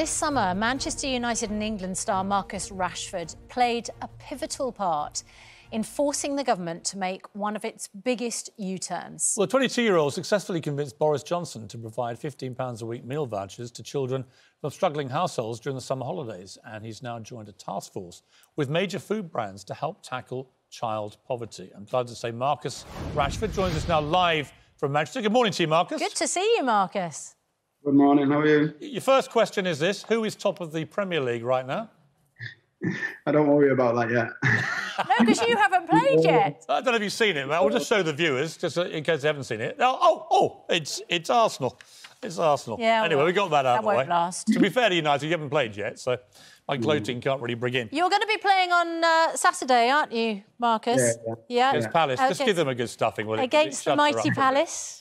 This summer, Manchester United and England star Marcus Rashford played a pivotal part in forcing the government to make one of its biggest U-turns. Well, the 22-year-old successfully convinced Boris Johnson to provide £15 a week meal vouchers to children from struggling households during the summer holidays, and he's now joined a task force with major food brands to help tackle child poverty. I'm glad to say Marcus Rashford joins us now live from Manchester. Good morning to you, Marcus. Good to see you, Marcus. Good morning, how are you? Your first question is this: who is top of the Premier League right now? I don't worry about that yet. No, because you haven't played yet. I don't know if you've seen it, but I'll just show the viewers, just in case they haven't seen it. It's Arsenal. It's Arsenal. Yeah, anyway, we got that out of the way. That won't last. To be fair to United, you haven't played yet, so my gloating can't really bring in. You're going to be playing on Saturday, aren't you, Marcus? Yeah. Against Palace. Just give them a good stuffing, will it? Against the mighty Palace.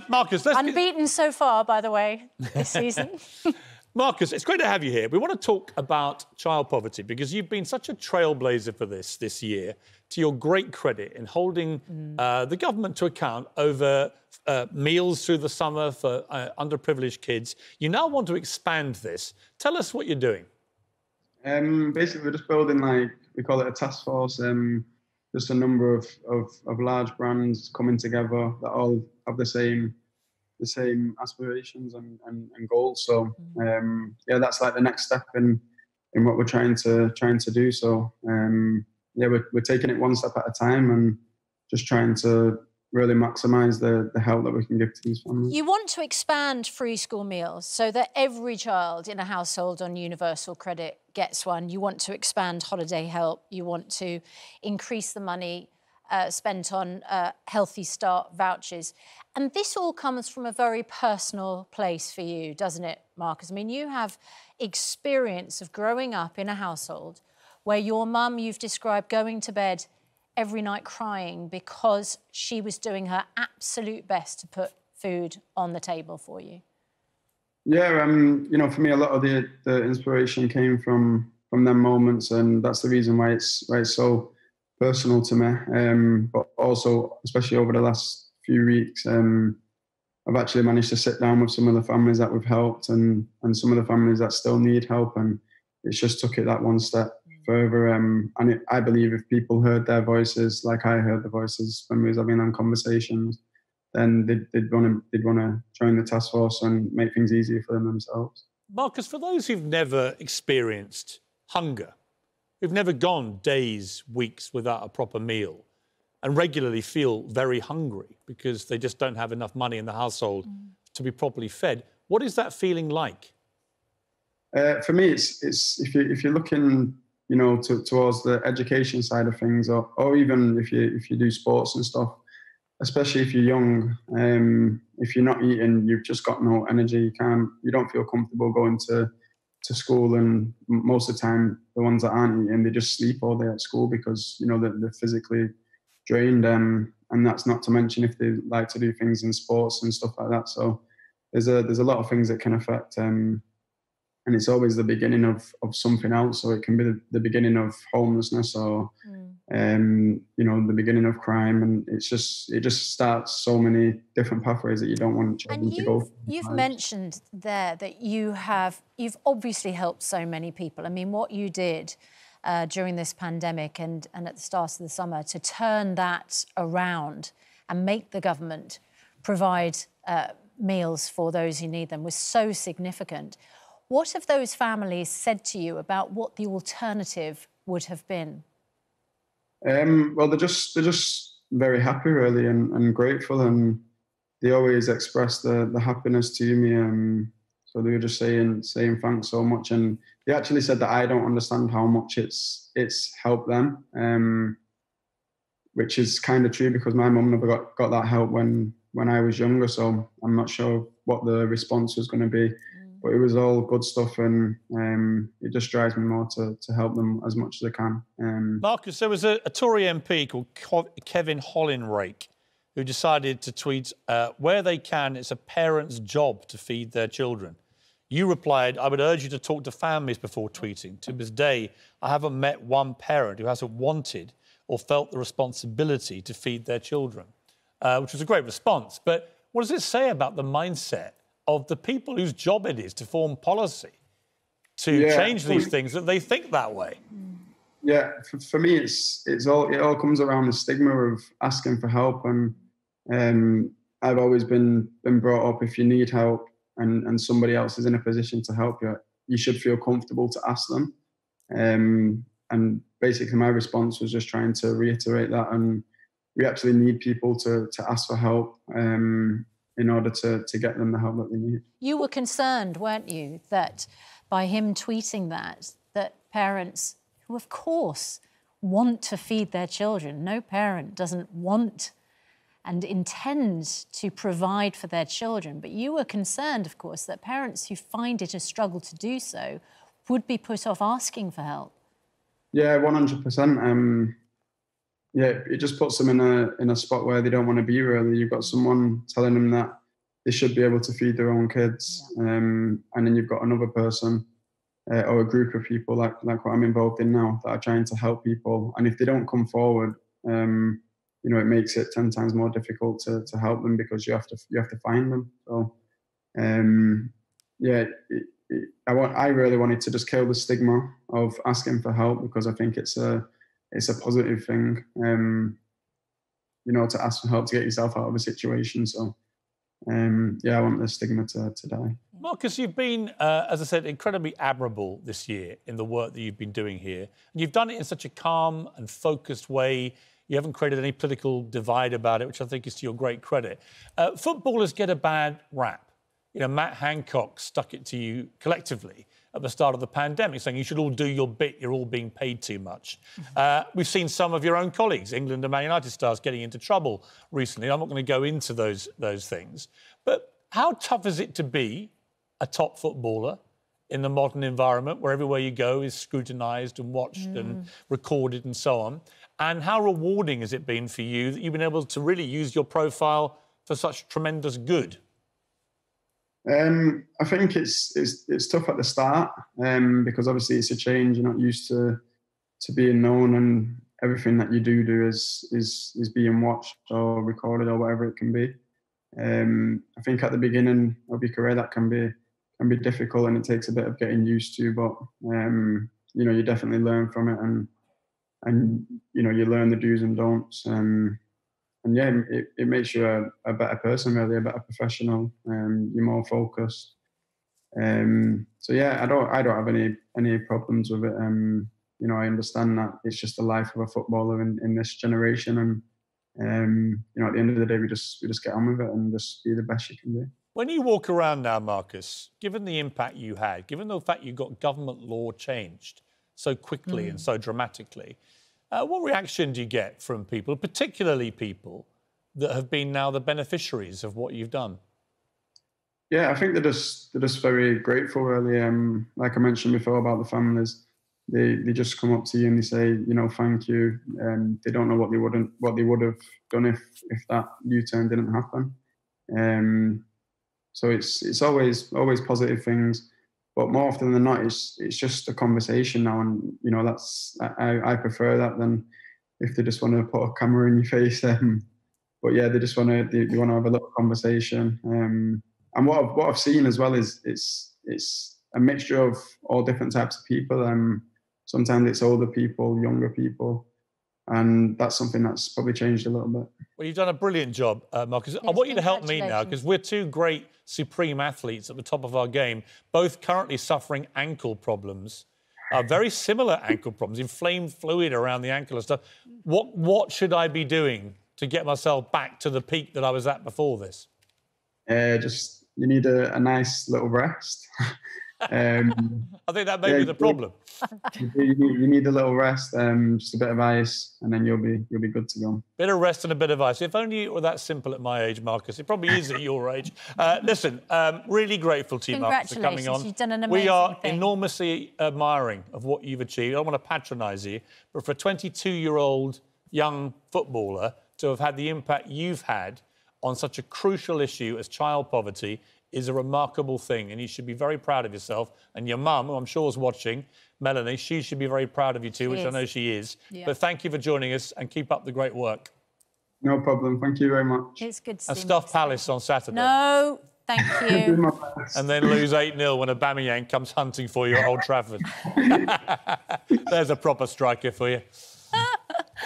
Marcus, Unbeaten so far, by the way, this season. Marcus, it's great to have you here. We want to talk about child poverty because you've been such a trailblazer for this year, to your great credit in holding the government to account over meals through the summer for underprivileged kids. You now want to expand this. Tell us what you're doing. Basically, we're just building, we call it a task force, just a number of large brands coming together that all have the same aspirations and goals. So yeah, that's like the next step in what we're trying to do. So yeah, we're taking it one step at a time and just trying to really maximise the help that we can give to these families. You want to expand free school meals so that every child in a household on universal credit gets one. You want to expand holiday help. You want to increase the money spent on Healthy Start vouchers. And this all comes from a very personal place for you, doesn't it, Marcus? I mean, you have experience of growing up in a household where your mum, you've described, going to bed every night crying because she was doing her absolute best to put food on the table for you. Yeah, you know, for me, a lot of the inspiration came from them moments, and that's the reason why it's so personal to me. But also, especially over the last few weeks, I've actually managed to sit down with some of the families that we've helped and some of the families that still need help, and it's just took it that one step further. I believe if people heard their voices like I heard the voices when we was having them conversations, then they'd want to join the task force and make things easier for them themselves. Marcus, for those who've never experienced hunger, who've never gone days, weeks without a proper meal, and regularly feel very hungry because they just don't have enough money in the household to be properly fed, what is that feeling like? For me, it's if you're looking, you know, towards the education side of things, or even if you do sports and stuff, especially if you're young, if you're not eating, you've just got no energy. You don't feel comfortable going to school, and most of the time, the ones that aren't eating, they just sleep all day at school because, you know, they're physically drained. And that's not to mention if they like to do things in sports and stuff like that. So there's a lot of things that can affect. And it's always the beginning of something else. So it can be the beginning of homelessness or, you know, the beginning of crime. And it just starts so many different pathways that you don't want children to go. You've mentioned there that you've obviously helped so many people. I mean, what you did during this pandemic and at the start of the summer to turn that around and make the government provide meals for those who need them was so significant. What have those families said to you about what the alternative would have been? Well, they're just very happy, really, and grateful, and they always express the happiness to me. So they were just saying thanks so much, and they actually said that I don't understand how much it's helped them, which is kind of true because my mum never got that help when I was younger. So I'm not sure what the response was going to be. But it was all good stuff, and it just drives me more to help them as much as I can. Marcus, there was a Tory MP called Kevin Hollinrake who decided to tweet, where they can, it's a parent's job to feed their children. You replied, I would urge you to talk to families before tweeting. To this day, I haven't met one parent who hasn't wanted or felt the responsibility to feed their children, which was a great response. But what does it say about the mindset of the people whose job it is to form policy to change these things that they think that way. Yeah, for me, it all comes around the stigma of asking for help, and I've always been brought up, if you need help and somebody else is in a position to help you, you should feel comfortable to ask them. And basically, my response was just trying to reiterate that, and we actually need people to ask for help in order to get them the help that they need. You were concerned, weren't you, that by him tweeting that parents who, of course, want to feed their children, no parent doesn't want and intend to provide for their children, but you were concerned, of course, that parents who find it a struggle to do so would be put off asking for help. Yeah, 100%. Yeah, it just puts them in a spot where they don't want to be, really. You've got someone telling them that they should be able to feed their own kids, and then you've got another person or a group of people like what I'm involved in now that are trying to help people. And if they don't come forward, you know, it makes it 10 times more difficult to help them, because you have to find them. So, yeah, I really wanted to just kill the stigma of asking for help, because I think it's a positive thing, you know, to ask for help to get yourself out of a situation. So, yeah, I want the stigma to die. Marcus, you've been, as I said, incredibly admirable this year in the work that you've been doing here. And you've done it in such a calm and focused way. You haven't created any political divide about it, which I think is to your great credit. Footballers get a bad rap. You know, Matt Hancock stuck it to you collectively at the start of the pandemic, saying you should all do your bit, you're all being paid too much. We've seen some of your own colleagues, England and Man United stars, getting into trouble recently. I'm not going to go into those things. But how tough is it to be a top footballer in the modern environment where everywhere you go is scrutinised and watched and recorded and so on? And how rewarding has it been for you that you've been able to really use your profile for such tremendous good? I think it's tough at the start, because obviously it's a change. You're not used to being known, and everything that you do is being watched or recorded or whatever it can be. I think at the beginning of your career that can be difficult, and it takes a bit of getting used to. But you know, you definitely learn from it, and you know, you learn the do's and don'ts. And yeah, it makes you a better person, really, a better professional. You're more focused. So yeah, I don't have any problems with it. You know, I understand that it's just the life of a footballer in this generation, and you know, at the end of the day, we just get on with it and just be the best you can be. When you walk around now, Marcus, given the impact you had, given the fact you got government law changed so quickly and so dramatically, what reaction do you get from people, particularly people that have been now the beneficiaries of what you've done? Yeah, I think they're just very grateful, really. Like I mentioned before about the families, they just come up to you and they say, you know, thank you. They don't know what they would have done if that U-turn didn't happen. So it's always positive things. But more often than not, it's just a conversation now, and you know, I prefer that than if they just want to put a camera in your face. But yeah, they just want to have a little conversation. And what I've seen as well is it's a mixture of all different types of people. Sometimes it's older people, younger people, and that's something that's probably changed a little bit. Well, you've done a brilliant job, Marcus. I want you to help me now, because we're two great supreme athletes at the top of our game, both currently suffering ankle problems, very similar ankle problems, inflamed fluid around the ankle and stuff. What should I be doing to get myself back to the peak that I was at before this? Just you need a nice little rest. I think that may be the problem. You need a little rest, just a bit of ice, and then you'll be good to go. Bit of rest and a bit of ice. If only it were that simple at my age, Marcus. It probably is at your age. Listen, really grateful to you, Marcus, for coming on. You've done an amazing We are thing. enormously admiring of what you've achieved. I don't want to patronise you, but for a 22-year-old young footballer to have had the impact you've had on such a crucial issue as child poverty is a remarkable thing, and you should be very proud of yourself. And your mum, who I'm sure is watching, Melanie, she should be very proud of you too, which I know she is. Yeah. But thank you for joining us, and keep up the great work. No problem. Thank you very much. It's good to see you. And Stuff Palace on Saturday. No. Thank Do you. my best. And then lose 8-0 when Aubameyang comes hunting for you at Old Trafford. There's a proper striker for you.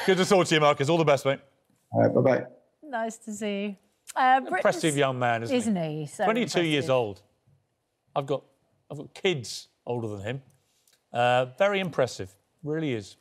Good to talk to you, Marcus. All the best, mate. All right, bye-bye. Nice to see you. Impressive young man, isn't he? So 22 years impressive. old. I've got kids older than him. Very impressive. Really is.